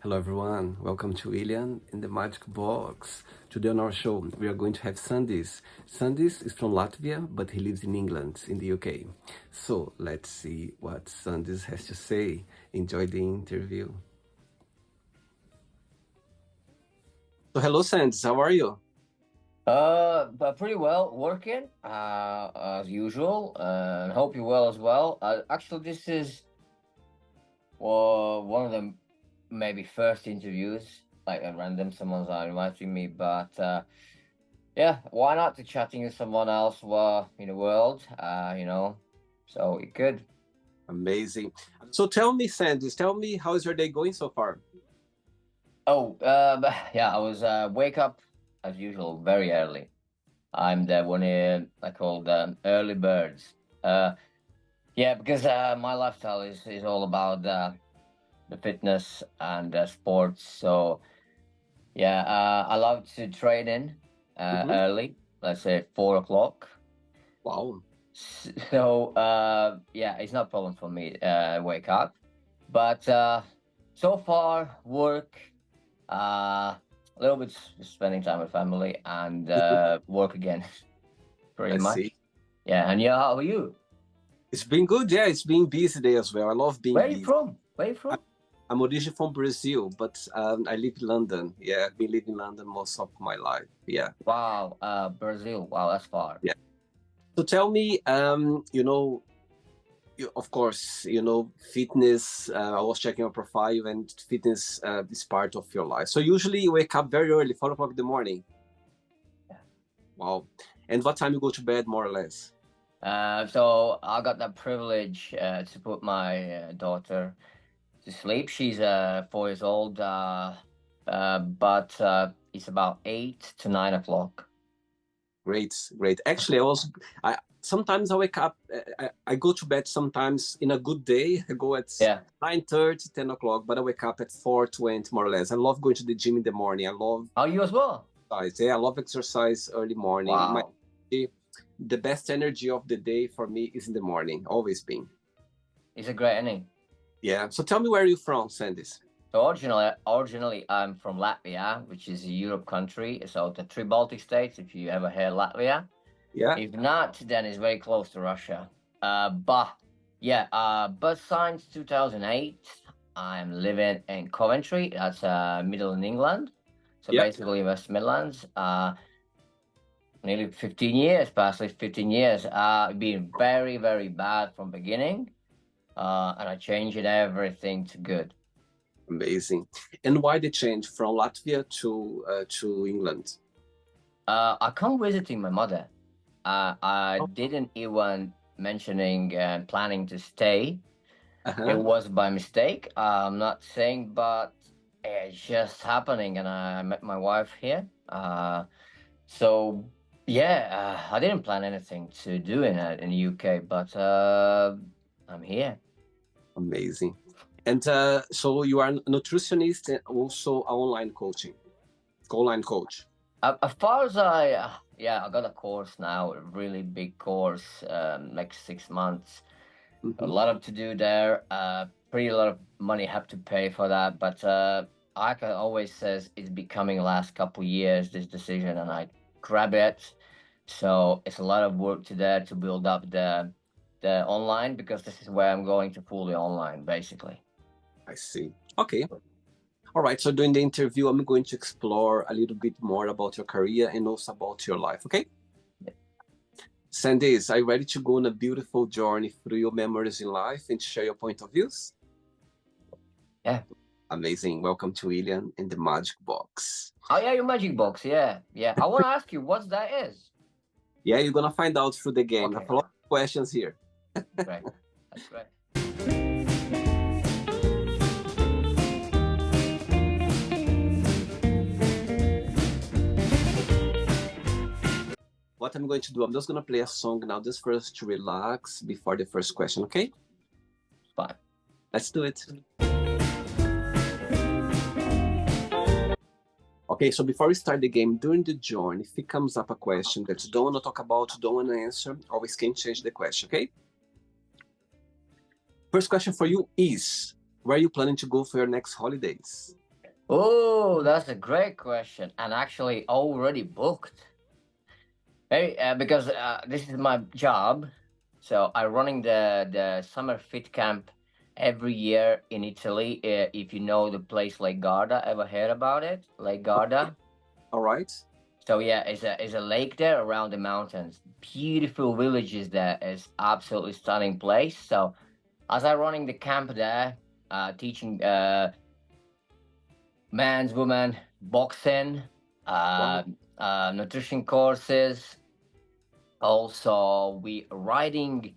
Hello, everyone. Welcome to William in the Magic Box. Today on our show, we are going to have Sandis. Sandis is from Latvia, but he lives in England, in the UK. So let's see what Sandis has to say. Enjoy the interview. So, hello, Sandis. How are you? But pretty well, working as usual, and hope you're well as well. Actually, this is one of the maybe first interviews, like at random, someone's inviting me, but yeah, why not to chatting with someone else in the world, so it could. Amazing. So, tell me, Sandis, tell me, how is your day going so far? Oh, yeah, I was wake up as usual very early. I'm the one here I call them early birds. Yeah, because my lifestyle is all about the fitness and sports. So yeah, I love to train in Mm-hmm. early, let's say 4 o'clock. Wow. So yeah, it's not a problem for me wake up. But so far work, a little bit spending time with family and Mhm. work again, pretty I much. see. Yeah, and yeah, how are you? It's been good. Yeah, it's been busy day as well. I love being Where are you busy. from? Where are you I- from? I'm originally from Brazil, but I live in London. Yeah, I've been living in London most of my life. Yeah, Wow, Brazil. Wow, that's far. yeah. So tell me, of course, fitness. I was checking your profile, and fitness is part of your life. So usually you wake up very early, 4 o'clock in the morning. Yeah. Wow. And what time you go to bed, more or less? So I got that privilege to put my daughter to sleep. She's 4 years old, but it's about 8 to 9 o'clock. Great, great. Actually, I sometimes I wake up, I go to bed sometimes in a good day. I go at Yeah. 9:30, 10 o'clock, but I wake up at 4:20 more or less. I love going to the gym in the morning. I love Are you as well? exercise. Yeah, I love exercise early morning. Wow, The best energy of the day for me is in the morning, always been. it's a great ending. Yeah. So tell me, where are you from, Sandis? So originally, I'm from Latvia, which is a Europe country. So the three Baltic states. If you ever heard Latvia, Yeah. if not, then it's very close to Russia. But yeah, but since 2008, I'm living in Coventry. That's middle in England. So Yeah. basically West Midlands. Nearly 15 years, past 15 years. Been very, very bad from beginning. And I changed everything to good. Amazing. And why the change from Latvia to England? I come visiting my mother. I Oh, didn't even mentioning and planning to stay. It uh-huh. was by mistake. I'm not saying, but it's just happening. And I met my wife here. So yeah, I didn't plan anything to do in the UK, but I'm here. Amazing. And so you are a nutritionist and also a online coach. As far as yeah, I got a course now, a really big course, next 6 months. A Hmm. lot of to do there. Pretty lot of money have to pay for that, but I can always says it's becoming last couple years this decision, and I grab it. So it's a lot of work to there to build up the online because this is where I'm going to fully online basically. I see. Okay. All right. So during the interview, I'm going to explore a little bit more about your career and also about your life. Okay. Sandis, are you ready to go on a beautiful journey through your memories in life and share your point of views? Yeah. Amazing. Welcome to William in the Magic Box. Oh yeah, your magic box. Yeah, yeah. I want to ask you what that is. Yeah, you're gonna find out through the game. I have Okay, a lot of questions here. great. That's great. What I'm going to do, I'm just gonna play a song now, just for us to relax before the first question. Okay, Fine. let's do it. Okay, so before we start the game, during the journey, if it comes up a question that you don't want to talk about, don't want to answer, always can change the question. Okay. First question for you is: where are you planning to go for your next holidays? Oh, that's a great question, and actually already booked. Hey, because this is my job, so I'm running the summer fit camp every year in Italy. If you know the place Lake Garda, ever heard about it? Lake Garda. All right. So yeah, it's a lake there around the mountains. Beautiful villages there. It's absolutely stunning place. So as I running the camp there, teaching men's, women, boxing, uh, Wow. nutrition courses. Also, we riding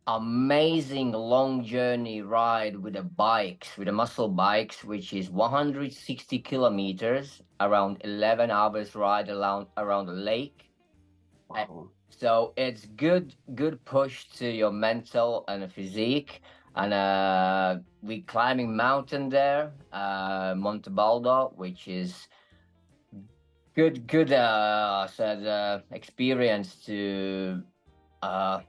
amazing long journey ride with the bikes, with the muscle bikes, which is 160 kilometers, around 11 hours ride around the lake. Wow. So it's good push to your mental and physique. And we climbing mountain there, Monte Baldo, which is good said experience to uh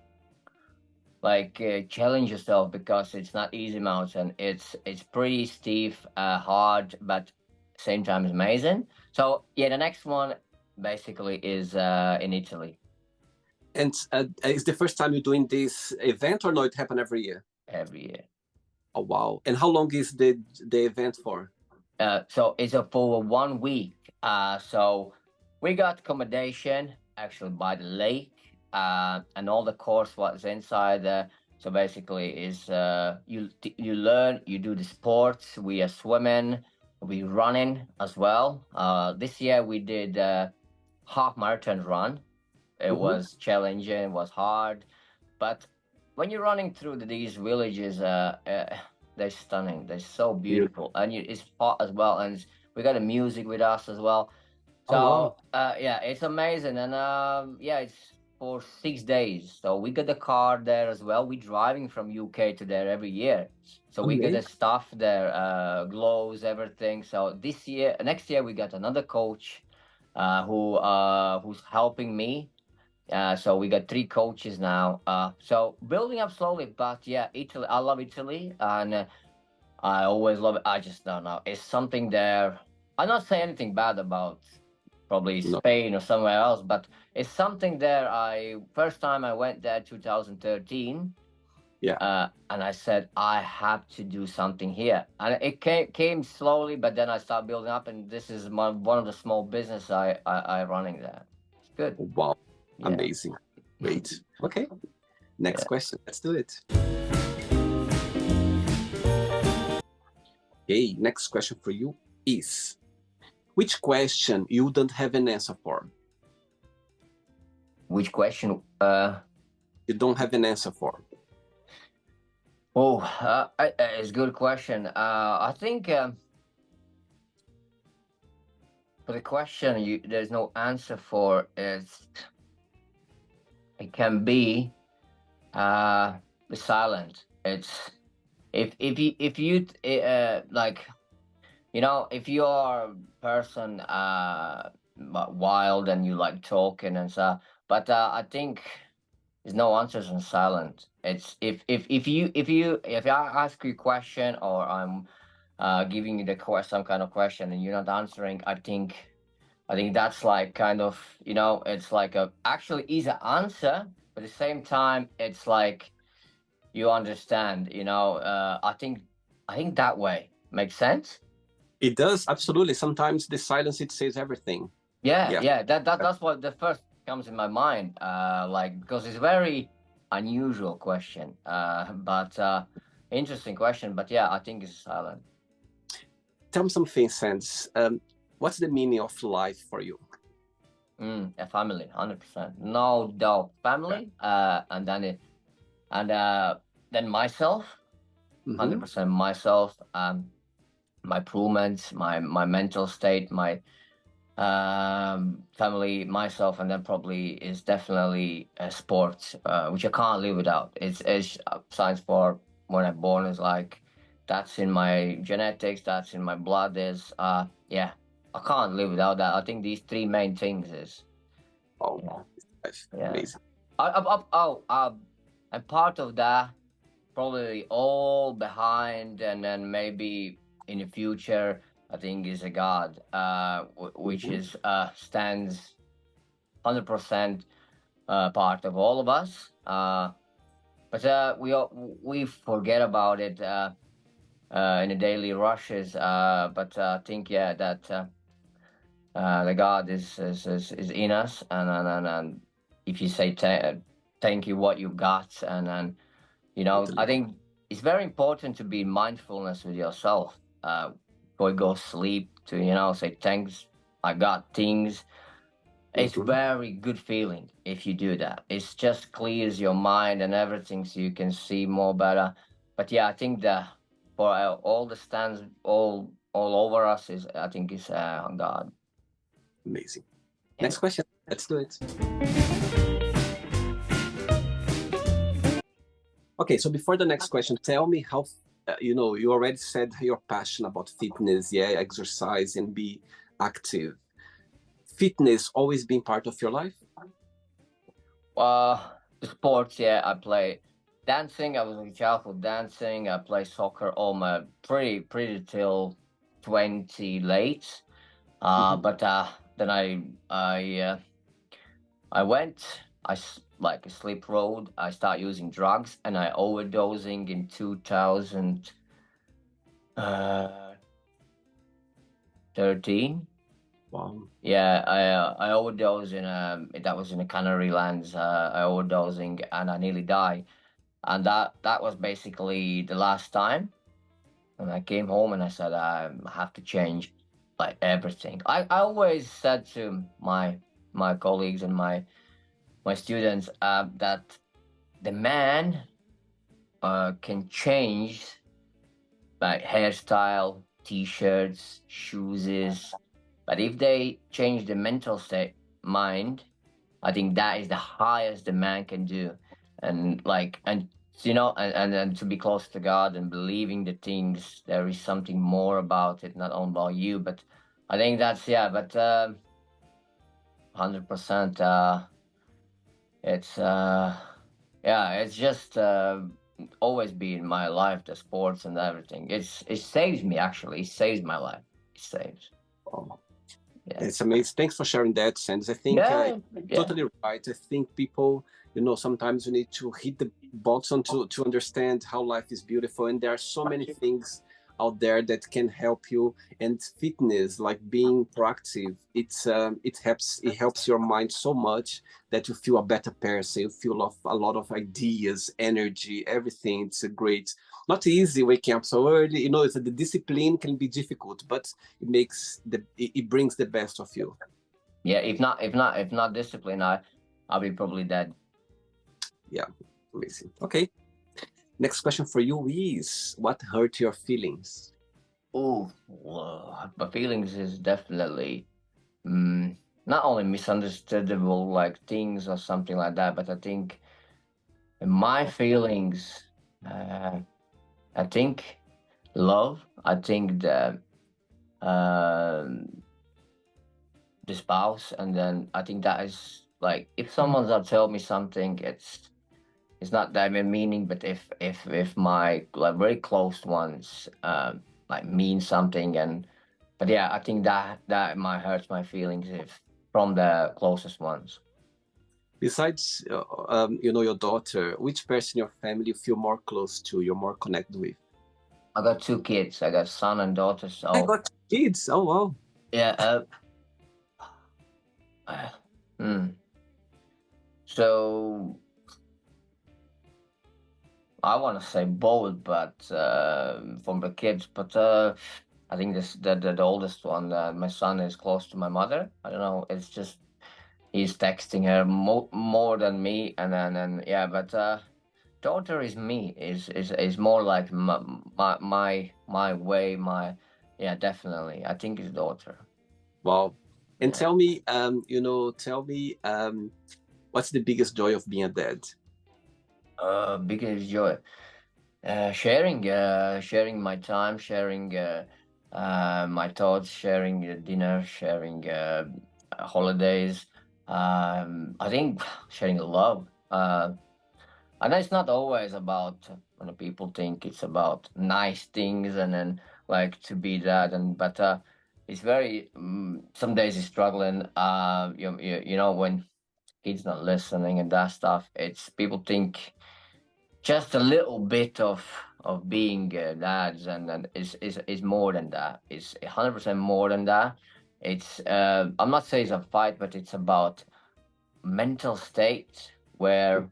challenge yourself, because it's not easy mountain. It's pretty steep, hard, but same time is amazing. So yeah, the next one basically is in Italy. And is the first time you're doing this event or no? It happen every year. Every year. Oh wow! And how long is the event for? So it's for 1 week. So we got accommodation actually by the lake, and all the course was inside. So basically, is you learn, you do the sports. We are swimming, we running as well. This year we did half marathon run. It was challenging, it was hard, but when you're running through these villages, they're stunning. They're so beautiful, and it's hot as well. And we got the music with us as well. Oh So wow! yeah, it's amazing. And yeah, it's for 6 days. So we got the car there as well. We're driving from UK to there every year. So we get the Amazing. stuff there, gloves, everything. So next year, we got another coach who's helping me. So we got three coaches now. So building up slowly, but yeah, Italy. I love Italy, and I always love it. I just don't know. It's something there. I'm not saying anything bad about probably No. Spain or somewhere else, but it's something there. I first time I went there 2013. Yeah. And I said I have to do something here, and it came slowly, but then I started building up, and this is one of the small business I running there. It's good. Wow. Yeah. Amazing. Great. Okay. Next Yeah. question. Let's do it. Okay. Next question for you is, which question you don't have an answer for? Which question? You don't have an answer for. Oh, it's a good question. I think for the question there's no answer for. It can be the silent. It's if you like, if you are a person wild and you like talking and stuff, but I think there's no answers in silent. It's if I ask you a question, or I'm giving you some kind of question and you're not answering, I think that's like kind of, it's like a actually easy answer, but at the same time it's like you understand, I think that way makes sense. It does, absolutely. Sometimes the silence, it says everything. Yeah. That's what the first comes in my mind. Because it's very unusual question. But interesting question. But yeah, I think it's silent. Tell me something, Sandis. What's the meaning of life for you? A family, 100%, no doubt. Family, and then myself, 100% myself. My improvements, my mental state, my family, myself, and then probably is definitely sports, which I can't live without. It's science for when I'm born is like that's in my genetics, that's in my blood. Is yeah, I can't live without that. I think these three main things is Oh, yeah. amazing. And part of that probably all behind, and then maybe in the future I think is a God, which is stands 100% part of all of us. But we forget about it in the daily rushes. But I think that the God is in us, and if you say thank you what you got, and you know, Totally. I think it's very important to be mindfulness with yourself before you go sleep. To say thanks, I got things. It's very good feeling if you do that. It's just clears your mind and everything, so you can see more better. But yeah, I think that for all the stands all over us is I think is God. Amazing. Yeah. Next question. Let's do it. Okay, so before the next question, tell me how, you already said you're passionate about fitness, yeah, exercise and be active. Fitness always been part of your life? Sports, yeah, I play dancing. I was in childhood dancing. I play soccer all my pretty till 20 late. But then I went. Like a slip road. I start using drugs and I overdosing in 2013. Wow. Yeah, I overdosed in that was in the Canary Lands. I overdosing and I nearly died, and that was basically the last time. And I came home and I said I have to change like everything. I always said to my colleagues and my students that the man can change like hairstyle, t-shirts, shoes, but if they change the mental state, mind, I think that is the highest the man can do, and and to be close to God and believing the things there is something more about it, not only about you. But I think that's but 100%. It's it's just always been my life, the sports and everything. It saves me actually. It saves my life. It saves. Oh, Yeah. it's amazing. Thanks for sharing that, Sands. I think totally right. I think people, sometimes you need to hit the button to understand how life is beautiful. And there are so many things out there that can help you. And fitness, like being proactive, it helps your mind so much that you feel a better person. You feel a lot of ideas, energy, everything. It's a great, not easy waking up so early. It's the discipline can be difficult, but it brings the best of you. Yeah, if not discipline, I'll be probably dead. Yeah, amazing. Okay, next question for you is, what hurt your feelings? Oh, my feelings is definitely not only misunderstandable like things or something like that, but I think my feelings, I think love. I think um the spouse, and then I think that is like if someone's not tell me something, it's not that I'm meaning, but if my like very close ones like mean something, and but yeah, I think that might hurt my feelings if from the closest ones. Besides, your daughter, which person in your family you feel more close to, you're more connected with? I got two kids. I got son and daughter. I So got kids. Oh, wow. yeah. Hmm. So I want to say both, but from the kids, but I think the oldest one, my son, is close to my mother. I don't know. It's just he's texting her more than me, and yeah. But daughter is me. Is more like my way. Yeah, definitely. I think it's daughter. Wow. And Yeah. tell me, what's the biggest joy of being a dad? Biggest joy. Sharing my time, sharing my thoughts, sharing dinner, sharing holidays. I think sharing love. And it's not always about when people think it's about nice things and then like to be that. But it's very some days he's struggling. You know, when kids not listening and that stuff, it's people think just a little bit of being dads, and is more than that. It's 100% more than that. It's I'm not saying it's a fight, but it's about mental state where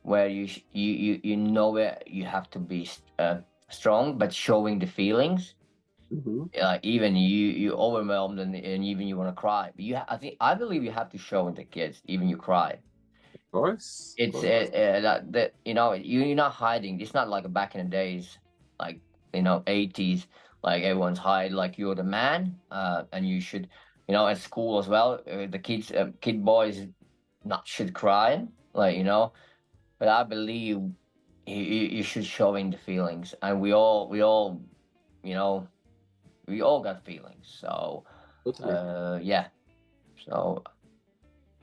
you know where you have to be strong, but showing the feelings. Even you overwhelmed, and even you want to cry, but I believe you have to show in the kids even you cry. Of course. Of It's course. that you know, you're not hiding. It's not like back in the days, like, you know, 80s, like everyone's hide like you're the man, and you should, you know, at school as well, the kid boys not should cry, like, you know. But I believe you should show in the feelings, and we all, you know, we all got feelings. So Totally. yeah. So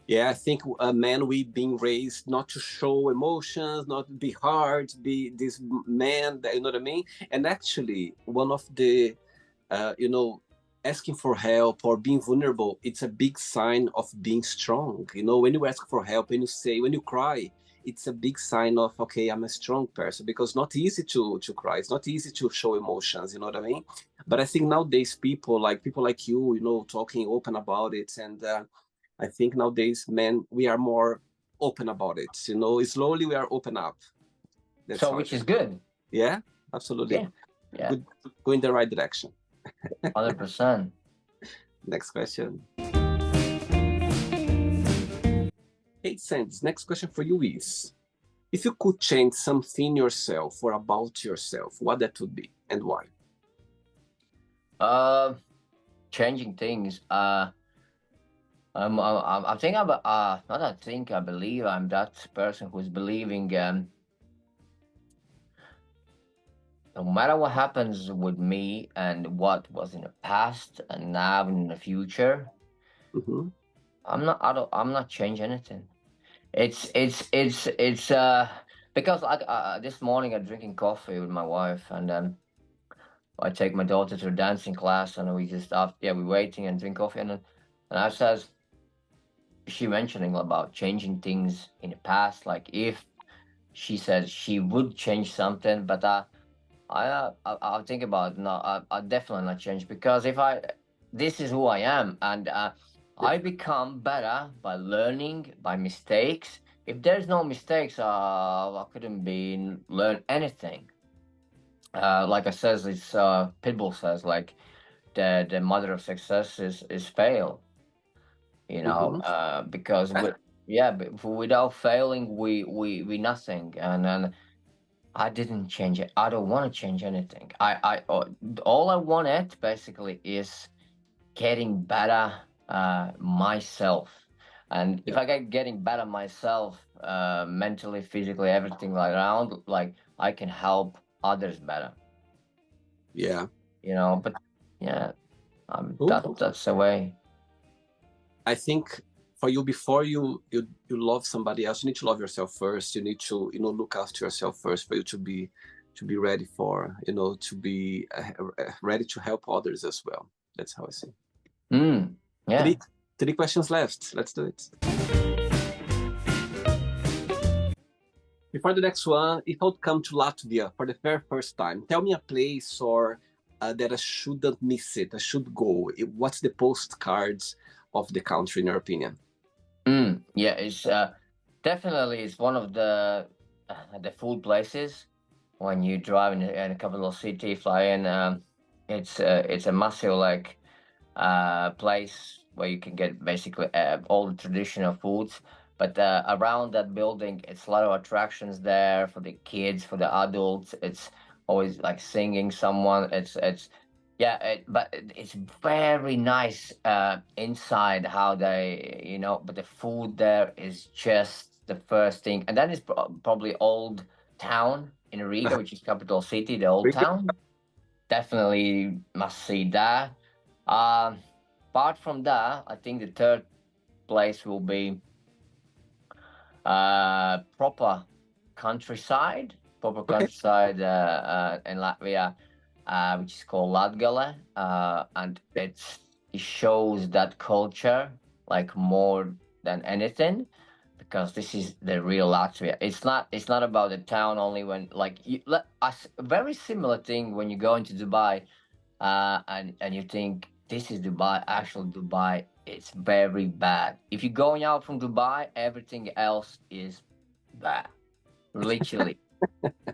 Yeah, I think a man, we being raised not to show emotions, not to be hard, be this man that, you know what I mean. And actually, one of the you know, asking for help or being vulnerable, it's a big sign of being strong. You know, when you ask for help, when you say, when you cry, it's a big sign of, okay, I'm a strong person, because not easy to cry. It's not easy to show emotions. You know what I mean? But I think nowadays people like you know, talking open about it, and I think nowadays, men, we are more open about it. You know, slowly we are open up. That's so how I which is think. good. Yeah, absolutely. Yeah. Yeah. Good, go in the right direction. 100%. Next question. Hey, Sands, next question for you is, if you could change something yourself or about yourself, what that would be and why? Changing things. I think I'm. Not I think I believe I'm that person who's believing. No matter what happens with me and what was in the past and now in the future, Mm-hmm. I'm not changing anything. It's because this morning I'm drinking coffee with my wife, and I take my daughter to a dancing class, and we just after, yeah, we're waiting and drink coffee, and I says, she mentioning about changing things in the past, like if she said she would change something, but I'll think about, no, I definitely not change, because if I this is who I am, and Yeah. I become better by learning by mistakes. If there's no mistakes, I couldn't be learn anything. Like I says, it's Pitbull says, like the mother of success is fail. You know, Mm-hmm. because yeah, but without failing, we nothing, and I didn't change it. I don't want to change anything. All I wanted basically is getting better myself. And if Yeah. I get getting better myself, mentally, physically, everything like around, like I can help others better. Yeah. You know, but yeah, Cool. that's the way. I think for you, before you love somebody else, you need to love yourself first. You need to, you know, look after yourself first for you to be ready for, you know, to be ready to help others as well. That's how I see. Yeah. Three three questions left. Let's do it. Before the next one, if I would come to Latvia for the very first time, tell me a place or that I shouldn't miss it. I should go. What's the postcards of the country, in your opinion? Yeah, it's definitely it's one of the food places when you drive in a capital city, fly in. It's a massive like place where you can get basically all the traditional foods. But around that building, it's a lot of attractions there for the kids, for the adults. It's always like singing someone. It's yeah, but it's very nice inside how they, you know. But the food there is just the first thing, and then it's probably Old Town in Riga, which is capital city, the Old Town. Definitely must see that. Um, Apart from that, I think the third place will be proper Okay. countryside in Latvia. which is called Latgale, and it shows that culture like more than anything, because this is the real Latvia. It's not about the town only. When like a very similar thing when you go into Dubai, and you think this is Dubai. Actually, Dubai, it's very bad. If you're going out from Dubai, everything else is bad. Literally,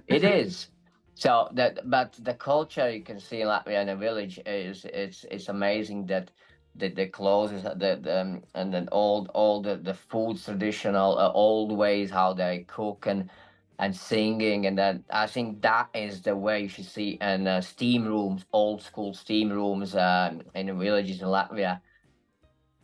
it is. So that, but the culture you can see in Latvia in a village is it's amazing that the clothes, and then all the foods, traditional old ways how they cook and singing, and then I think that is the way you should see. And steam rooms, old school steam rooms in the villages in Latvia,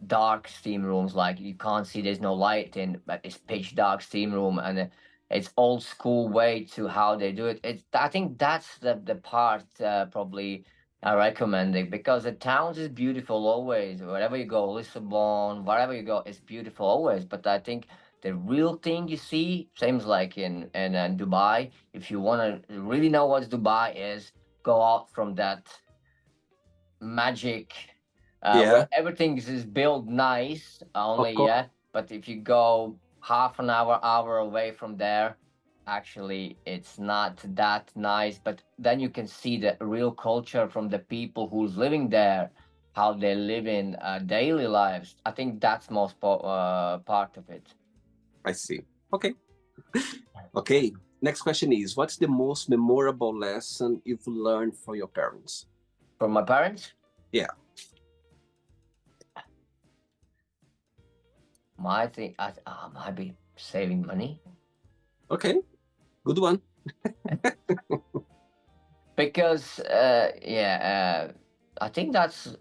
dark steam rooms, like you can't see, there's no light in, but it's pitch dark steam room, and it's old school way to how they do it. It's, I think that's the part probably I recommend it, because the towns is beautiful always. Wherever you go, Lisbon, wherever you go, it's beautiful always. But I think the real thing you see, same as like in Dubai. If you want to really know what Dubai is, go out from that magic Yeah, where everything is built nice of only, course. yeah. But if you go half an hour away from there, actually it's not that nice. But then you can see the real culture from the people who's living there, how they live in daily lives. I think that's most part of it. I see. Okay. Okay. Next question is, what's the most memorable lesson you've learned from your parents? From my parents, Yeah. my thing, might be saving money. Okay. Good one. Because I think that's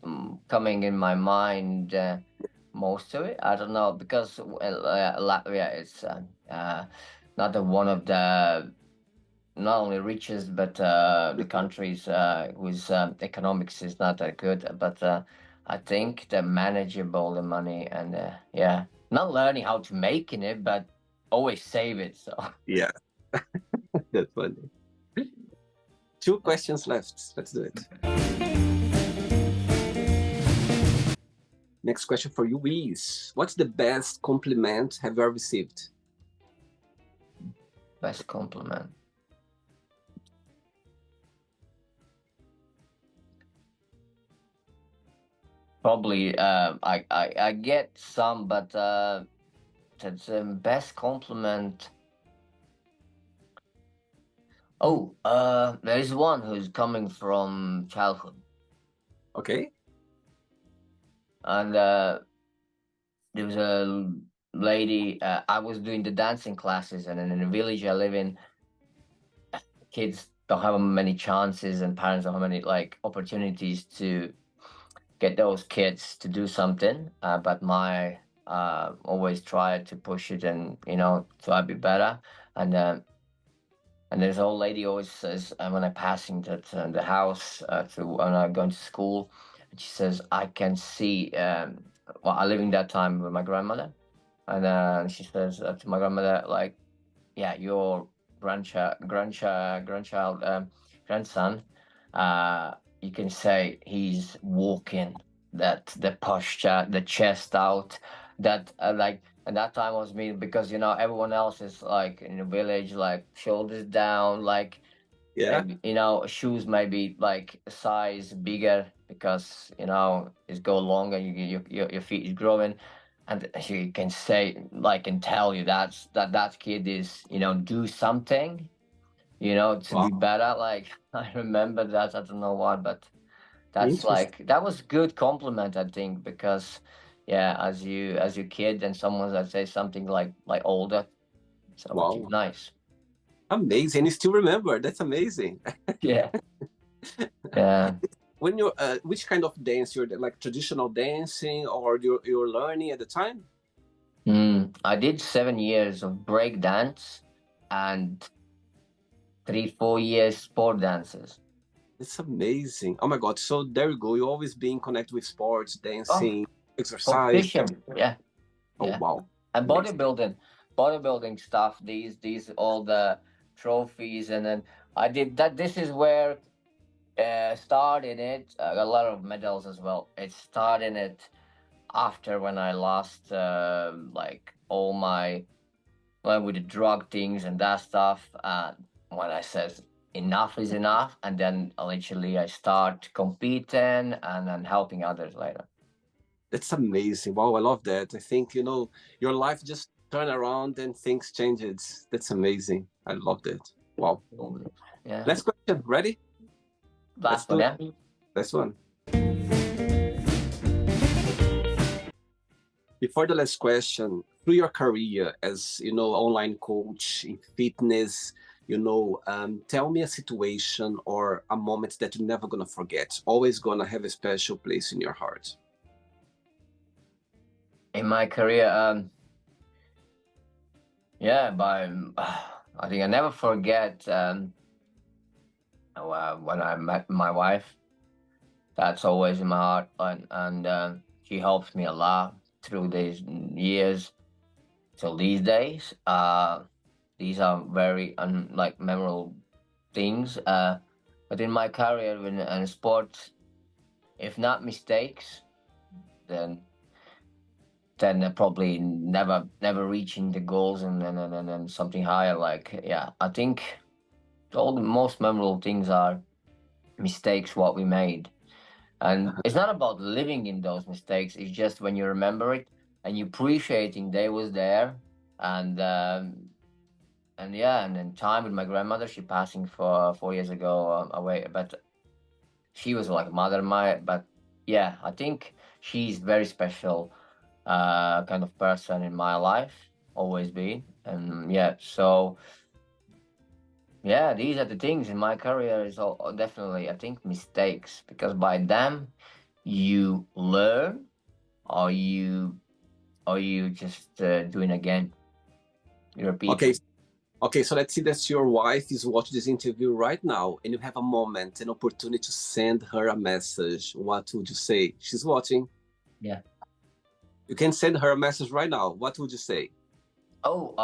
coming in my mind, most of it. I don't know, because Latvia is not one of the, not only richest, but the countries whose economics is not that good. But I think they're manageable, the money, and yeah, not learning how to making it, but always save it. So Yeah. That's funny. Two questions left. Let's do it. Next question for you is, what's the best compliment have you ever received? best compliment. Probably, I get some, but that's the best compliment. Oh, there is one who's coming from childhood, Okay. and there was a lady. I was doing the dancing classes, and in the village I live in, kids don't have many chances, and parents don't have many like opportunities to get those kids to do something. But my always try to push it, and try to be better. And and this old lady always says, when I'm passing the house to when I'm going to school, and she says, I can see. Well, I living that time with my grandmother, and she says to my grandmother, like, yeah, your grandchild, grandson, you can say he's walking, that the posture, the chest out, that like, and that time was me, because everyone else is like in the village, like shoulders down, like Yeah. shoes maybe like a size bigger, because it's go longer, your feet is growing. And you can say, like, and tell you that kid is do something to Wow. be better, like I remember that, I don't know why, but that's Interesting. like, that was good compliment, I think, because yeah, as your kid, and someone that say something like older, so which is Wow. nice. Amazing. You still remember. That's amazing. Yeah. Yeah. When you're, which kind of dance you're like traditional dancing or you're learning at the time? I did 7 years of break dance and 3-4 years sport dances. It's amazing. Oh my God. So there you go. You always being connected with sports, Oh, dancing, exercise. competition. Yeah. Oh, Yeah. wow. And Amazing. bodybuilding stuff, these all the trophies. And then I did that. This is where Started it. I got a lot of medals as well. It started it after when I lost like all my well, with the drug things and that stuff. And when I said enough is enough, and then literally I start competing and then helping others later. That's amazing. Wow, I love that. I think, your life just turn around and things changes. That's amazing. I love that. Wow. Yeah. Last question. Ready? Let's Last one, do yeah. it. Last one. Before the last question, through your career as, online coach in fitness, tell me a situation or a moment that you're never going to forget, always going to have a special place in your heart. In my career, yeah, by I think I never forget when I met my wife. That's always in my heart, and she helped me a lot through these years till these days. These are very like memorable things. But in my career in sports, if not mistakes, then probably never reaching the goals and something higher. Like yeah, I think all the most memorable things are mistakes what we made. And it's not about living in those mistakes. It's just when you remember it and you appreciating they was there. And yeah, and then time with my grandmother. She passing for 4 years ago away, but she was like a mother of mine. But yeah, I think she's very special, kind of person in my life, always been. And yeah, so yeah, these are the things in my career is all, definitely I think mistakes, because by them you learn, or you just doing again, you repeat. Okay, so let's see that your wife is watching this interview right now and you have a moment, an opportunity to send her a message. What would you say? She's watching. Yeah. You can send her a message right now. What would you say? Oh,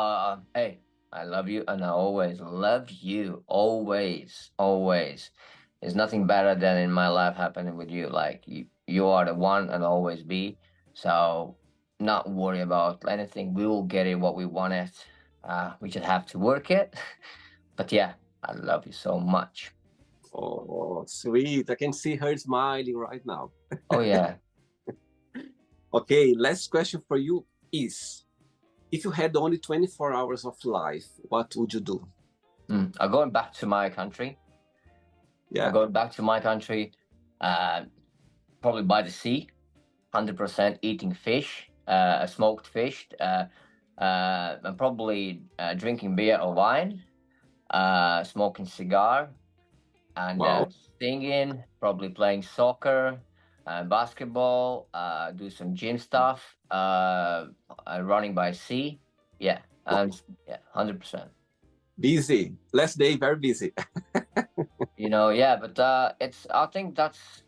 hey, I love you, and I always love you. Always. There's nothing better than in my life happening with you. Like you are the one and always be. So, not worry about anything. We will get it what we wanted. We just have to work it. But yeah, I love you so much. Oh, sweet. I can see her smiling right now. Oh yeah. Okay, last question for you is, if you had only 24 hours of life, what would you do? I'm going back to my country. Yeah. I'm going back to my country, probably by the sea, 100% eating fish, smoked fish, and probably drinking beer or wine, smoking cigar, and Wow. singing, probably playing soccer, basketball, do some gym stuff, running by sea. Yeah, yeah, 100%. Busy. Last day, very busy. Yeah, but I think that's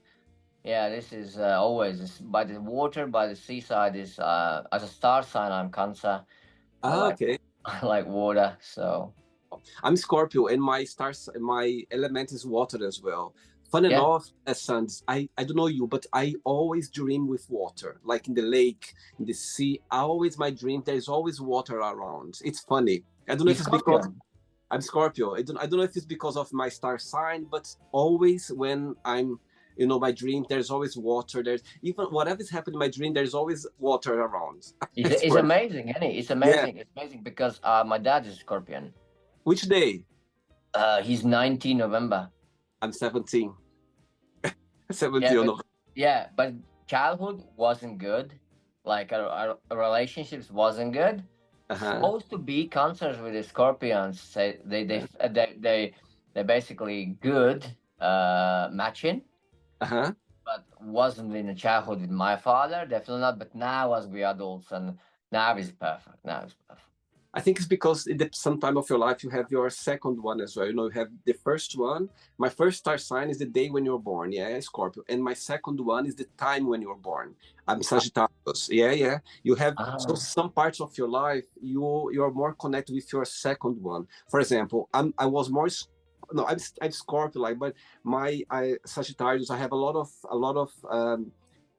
yeah, this is always this, by the water, by the seaside is as a star sign. I'm Cancer. I like Okay. I like water, so I'm Scorpio, and my element is water as well. Fun yeah. enough, as sons, I don't know you, but I always dream with water, like in the lake, in the sea. Always my dream. There's always water around. It's funny. I don't know You if it's because Scorpion. I'm Scorpio. I don't know if it's because of my star sign, but always when I'm, my dream, there's always water. There's even whatever is happening in my dream, there's always water around. It's It's funny. amazing, isn't it? It's Yeah. amazing. It's amazing because my dad is a Scorpion. Which day? He's 19 November. I'm 17. Yeah, 17 but of childhood wasn't good. Like our relationships wasn't good. uh-huh. Supposed to be cancers with the Scorpions. Say they basically good matching, Uh-huh. but wasn't in the childhood with my father. Definitely not. But now as we adults, and now is perfect. Now is perfect. I think it's because at some time of your life you have your second one as well. You have the first one. My first star sign is the day when you're born. Yeah, Scorpio. And my second one is the time when you're born. I'm Sagittarius. Yeah, yeah. You have so Ah, some parts of your life you're more connected with your second one. For example, I was more no, I'm Scorpio, like, but I Sagittarius, I have a lot of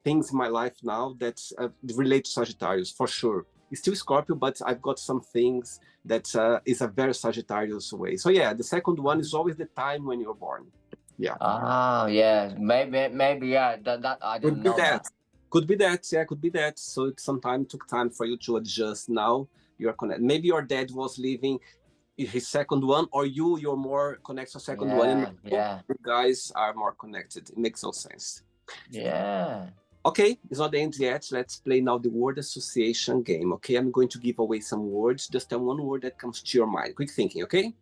things in my life now that relate to Sagittarius for sure. It's still Scorpio, but I've got some things that is a very Sagittarius way. So yeah, the second one is always the time when you're born. Yeah. Ah, yeah, maybe, yeah. That I Could didn't be know that. that. Could be that. Yeah, could be that. So it sometimes took time for you to adjust. Now you're connected. Maybe your dad was living his second one, or you're more connected to second one, and Yeah, yeah, you guys are more connected. It makes no sense. yeah. Okay, it's not the end yet. Let's play now the word association game. Okay, I'm going to give away some words. Just tell one word that comes to your mind. Quick thinking, okay?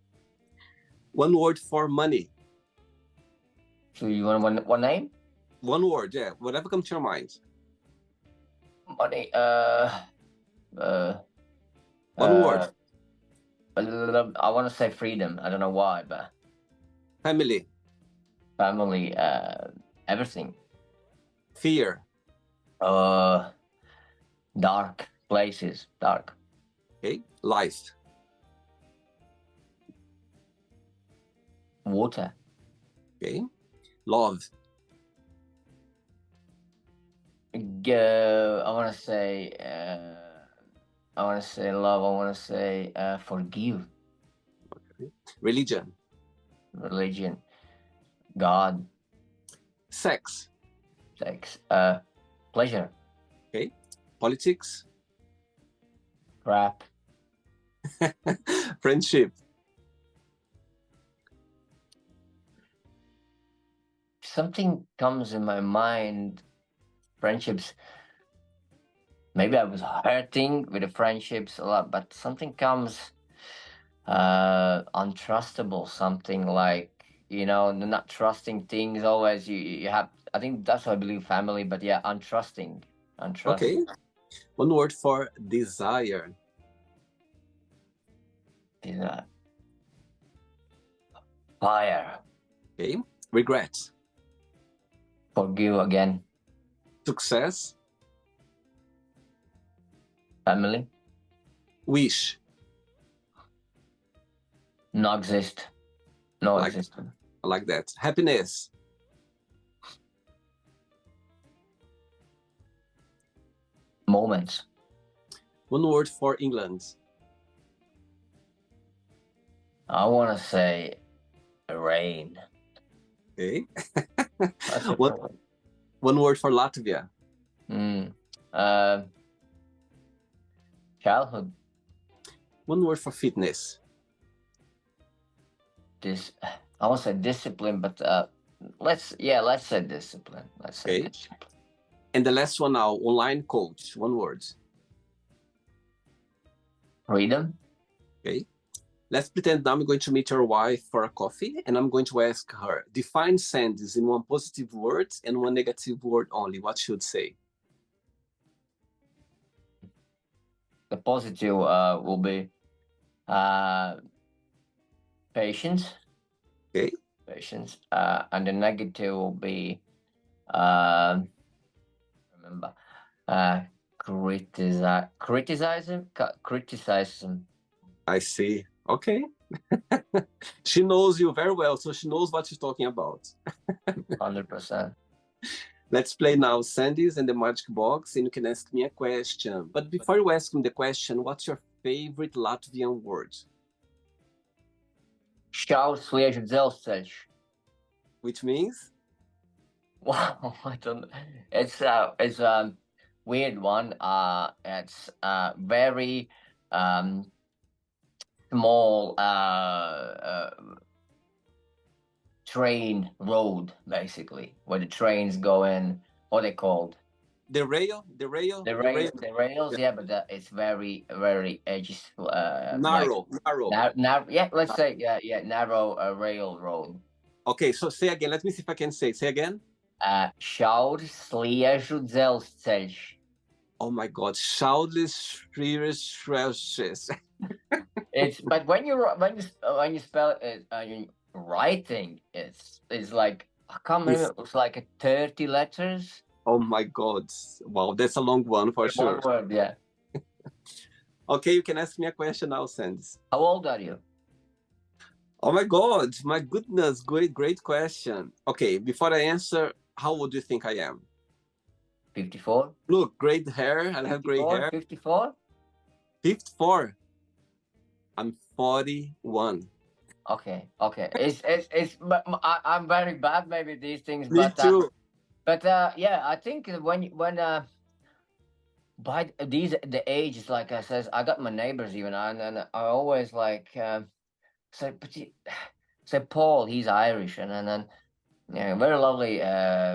One word for money. So you want one name? One word, yeah. Whatever comes to your mind. Money. Uh. One word. I want to say freedom. I don't know why, but Family. family. Everything. Fear. Dark places. Dark. Okay. Life. Water. Okay. Love. I want to say. I want to say love. I want to say forgive. Okay. Religion. Religion. God. Sex. Sex. Pleasure. Okay. Politics. Crap. Friendship. Something comes in my mind. Friendships. Maybe I was hurting with the friendships a lot, but something comes untrustable, something like, not trusting things always. You have, I think that's what I believe, family, but yeah, untrusting. Okay. One word for desire. Fire. Okay. Regret. Forgive again. Success. Family. Wish. No exist. No Like, existence. I like that. Happiness. Moments. One word for England. I want to say rain. Okay. One word for Latvia. Childhood. One word for fitness. I want to say discipline, but let's say discipline. Let's say Okay. discipline. And the last one now, online coach. One word. Freedom. Okay. Let's pretend now I'm going to meet your wife for a coffee, and I'm going to ask her, define Sandis in one positive word and one negative word only. What should say? The positive will be patience. Okay. Patience. And the negative will be remember criticism. I see. Okay. She knows you very well, so she knows what she's talking about. 100%. Let's play now Sandis and the Magic Box, and you can ask me a question. But before you ask me the question, what's your favorite Latvian word? Šaurs liežu dzelzceļš. Which means? Wow, I don't know. It's a weird one. It's very small train road, basically, where the trains go in. What are they called? The rails, yeah, but it's very, very edgy. narrow. Yeah, let's say, narrow railroad. Okay, so say again. Let me see if I can say. Say again. Šaurs liežu dzelzceļš. Oh my God, Šaudlis Shriris. It's but when you spell it, writing it's like I can't remember. It was like 30 letters. Oh my God! Wow, that's a long one for sure. One word, yeah. Okay, you can ask me a question now, Sandis. How old are you? Oh my God, my goodness, great question. Okay, before I answer, how old do you think I am? 54? Look, great hair. I have gray 54? hair. 54? 54. I'm 41. Okay, okay. I'm very bad maybe these things, Me too. but yeah, I think when by the age is like I says, I got my neighbors even, and I always like say, but say Paul, he's Irish, and then yeah, very lovely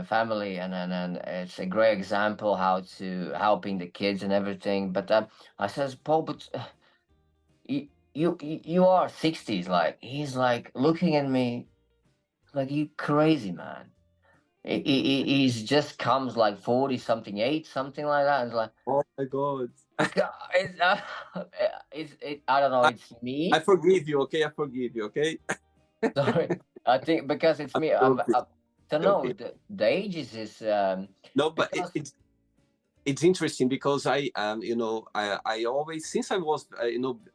family, and it's a great example how to helping the kids and everything. But I says, Paul, but you are 60s, like he's like looking at me like you crazy man. He's just comes like 40 something, 8 something like that. It's like Oh my God. it's, I don't know, I, it's I me. forgive you, okay? I forgive you, okay? Sorry, I think because it's I'm me. joking. I don't know. Joking. The ages is No, but because it's interesting because I always, since I was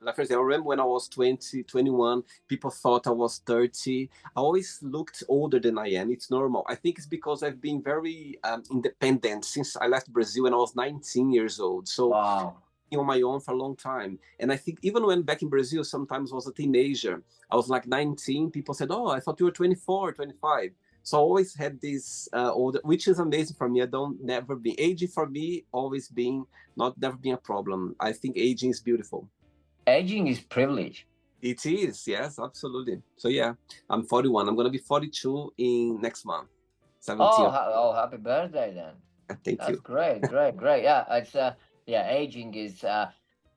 like for example, I remember when I was 20, 21, people thought I was 30. I always looked older than I am. It's normal. I think it's because I've been very independent since I left Brazil when I was 19 years old. So wow. on my own for a long time. And I think even when back in Brazil, sometimes I was a teenager, I was like 19, people said, oh, I thought you were 24, 25. So I always had this older, which is amazing for me. I don't never be aging for me, always being not never been a problem. I think aging is beautiful. Aging is privilege. It is, yes, absolutely. So yeah, I'm 41. I'm gonna be 42 in next month, 17th. Oh, happy birthday then. Thank That's you. great, great, great. Yeah, it's yeah, aging is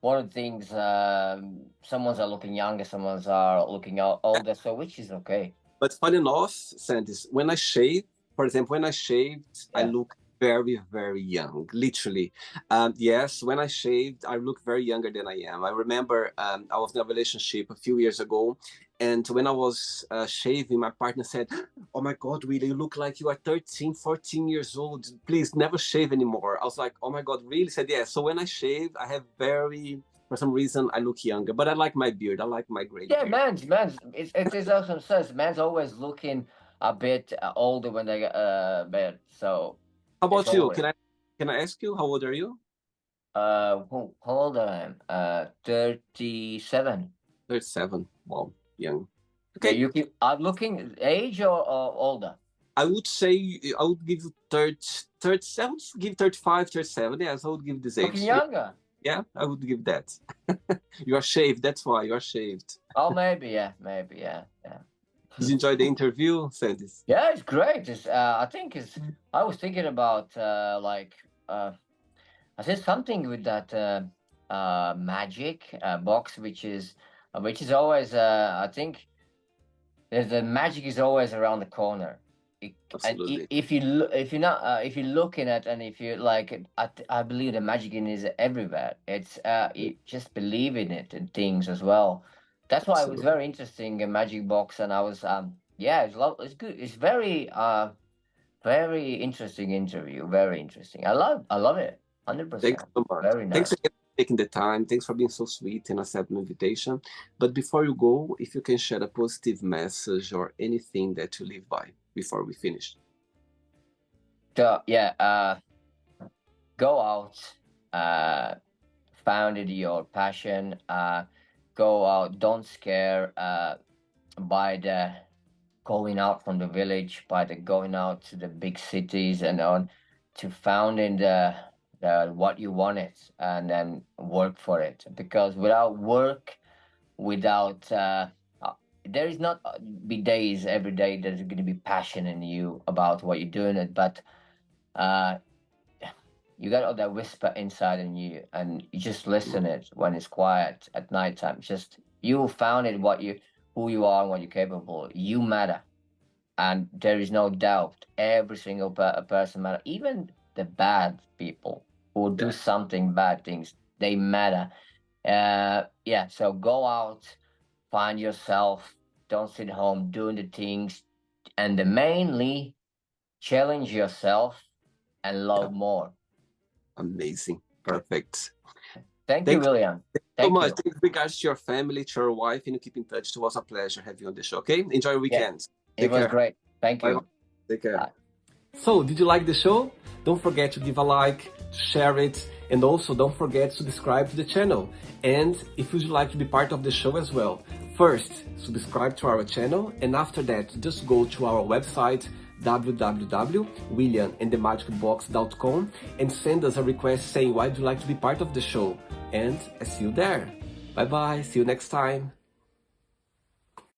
one of the things. Someone's are looking younger, someone's are looking older, so which is okay. But funny enough, Sandis, when I shave, for example, when I shaved, I Yeah. look very, very young, literally. Yes, when I shaved, I look very younger than I am. I remember I was in a relationship a few years ago, and when I was shaving, my partner said, oh my God, really, you look like you are 13, 14 years old. Please never shave anymore. I was like, oh my God, really? He said, yeah. So when I shave, I have very, for some reason, I look younger, but I like my beard. I like my gray Yeah, beard. man's it is also says man's always looking a bit older when they get bed. So How it's about you? always Can I ask you how old are you? how old I am? 37. 37. Wow, young. Yeah, Okay, you keep I'm looking age or older. I would say I would give you 30, 30, I would give 35, 37. Yes, I would give this Looking age. Yeah, younger. yeah, I would give that. You are shaved. That's why you are shaved. Oh, maybe, yeah, yeah. Did you enjoy the interview, Sandis? Yeah, it's great. It's I think it's. I was thinking about like I said something with that magic box, which is always I think there's the magic is always around the corner. And Absolutely. if if you're not if you're looking at and if you like I believe the magic in is everywhere. It's you just believe in it and things as well. That's why it was Absolutely. very interesting a magic box, and I was yeah, it's good. It's very interesting interview. Very interesting. I love it. Thanks 100%. so much. Very Thanks nice. again for taking the time. Thanks for being so sweet and accepting the invitation. But before you go, if you can share a positive message or anything that you live by before we finish. So yeah, go out, found it your passion, go out, don't scare by the going out from the village, by the going out to the big cities and on to founding the what you wanted and then work for it. Because without work, without there is not be days every day there's going to be passion in you about what you're doing it, but uh you got all that whisper inside in you and you just listen it when it's quiet at nighttime. Just you found it what you who you are and what you're capable of. You matter, and there is no doubt every single person matter, even the bad people who do Yeah, something bad things, they matter. Yeah, so go out, find yourself, don't sit home doing the things, and the mainly challenge yourself and yeah. love more. Amazing. Perfect. Thank you, Thanks William. so Thank much. you. Thanks regards to your family, to your wife, and keep in touch. It was a pleasure having you on the show. Okay, enjoy your Yeah, weekend. it Take was care. great. Thank Bye bye. you. Take care. Bye. So, did you like the show? Don't forget to give a like, to share it, and also don't forget to subscribe to the channel. And if you'd like to be part of the show as well, first, subscribe to our channel, and after that, just go to our website, www.williamandthemagicbox.com, and send us a request saying why would you like to be part of the show. And I see you there. Bye bye, see you next time.